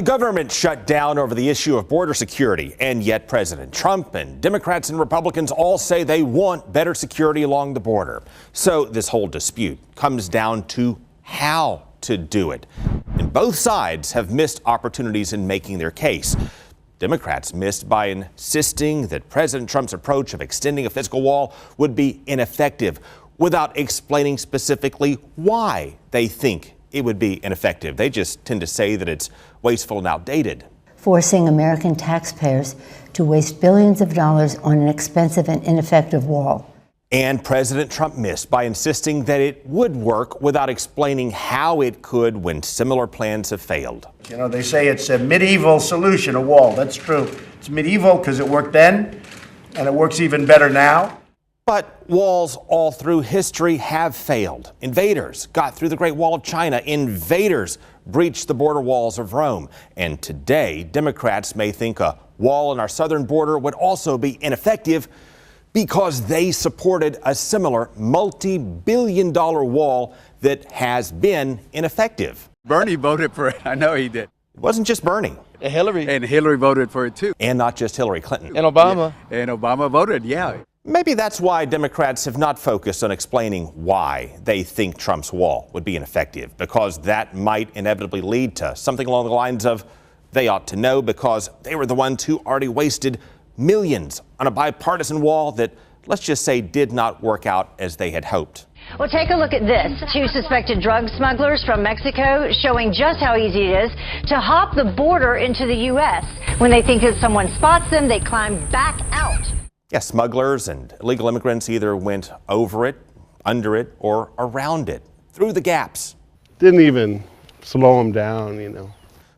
The government shut down over the issue of border security, and yet President Trump and Democrats and Republicans all say they want better security along the border. So this whole dispute comes down to how to do it. And both sides have missed opportunities in making their case. Democrats missed by insisting that President Trump's approach of extending a physical wall would be ineffective, without explaining specifically why they think it would be ineffective. They just tend to say that it's wasteful and outdated. Forcing American taxpayers to waste billions of dollars on an expensive and ineffective wall. And President Trump missed by insisting that it would work without explaining how it could when similar plans have failed. You know, they say it's a medieval solution, a wall. That's true. It's medieval because it worked then, and it works even better now. But walls all through history have failed. Invaders got through the Great Wall of China. Invaders breached the border walls of Rome. And today, Democrats may think a wall on our southern border would also be ineffective because they supported a similar multi-billion-dollar wall that has been ineffective. Bernie voted for it. I know he did. It wasn't just Bernie. And Hillary voted for it, too. And not just Hillary Clinton. And Obama. Yeah. And Obama voted, yeah. Maybe that's why Democrats have not focused on explaining why they think Trump's wall would be ineffective, because that might inevitably lead to something along the lines of they ought to know because they were the ones who already wasted millions on a bipartisan wall that, let's just say, did not work out as they had hoped. Well, take a look at this. Two suspected drug smugglers from Mexico showing just how easy it is to hop the border into the U.S. When they think that someone spots them, they climb back out. Yeah, smugglers and illegal immigrants either went over it, under it, or around it, through the gaps. Didn't even slow them down, you know.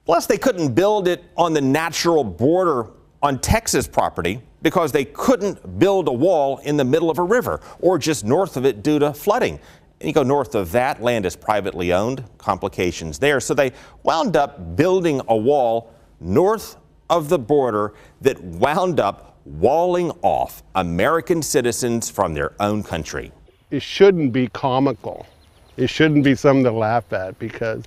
Plus, they couldn't build it on the natural border on Texas property because they couldn't build a wall in the middle of a river or just north of it due to flooding. And you go north of that, land is privately owned, complications there. So they wound up building a wall north of the border that wound up walling off American citizens from their own country. It shouldn't be comical. It shouldn't be something to laugh at because,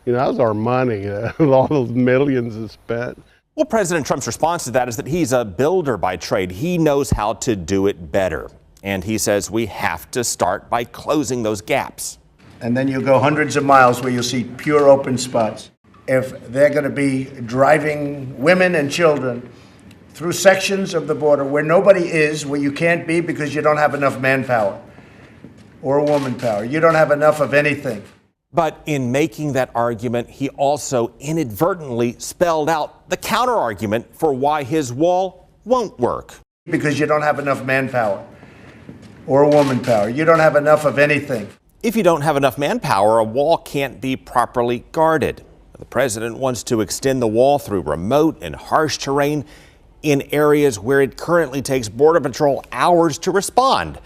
you know, that was our money. All those millions is spent. Well, President Trump's response to that is that he's a builder by trade. He knows how to do it better. And he says we have to start by closing those gaps. And then you'll go hundreds of miles where you'll see pure open spots. If they're going to be driving women and children through sections of the border where nobody is, where you can't be because you don't have enough manpower or woman power. You don't have enough of anything. But in making that argument, he also inadvertently spelled out the counter argument for why his wall won't work. Because you don't have enough manpower or woman power. You don't have enough of anything. If you don't have enough manpower, a wall can't be properly guarded. The president wants to extend the wall through remote and harsh terrain in areas where it currently takes Border Patrol hours to respond,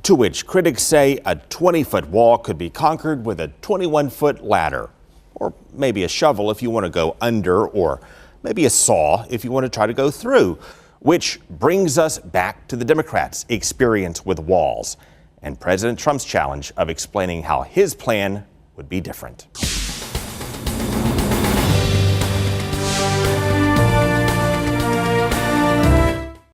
to which critics say a 20-foot wall could be conquered with a 21-foot ladder, or maybe a shovel if you want to go under, or maybe a saw if you want to try to go through, which brings us back to the Democrats' experience with walls and President Trump's challenge of explaining how his plan would be different.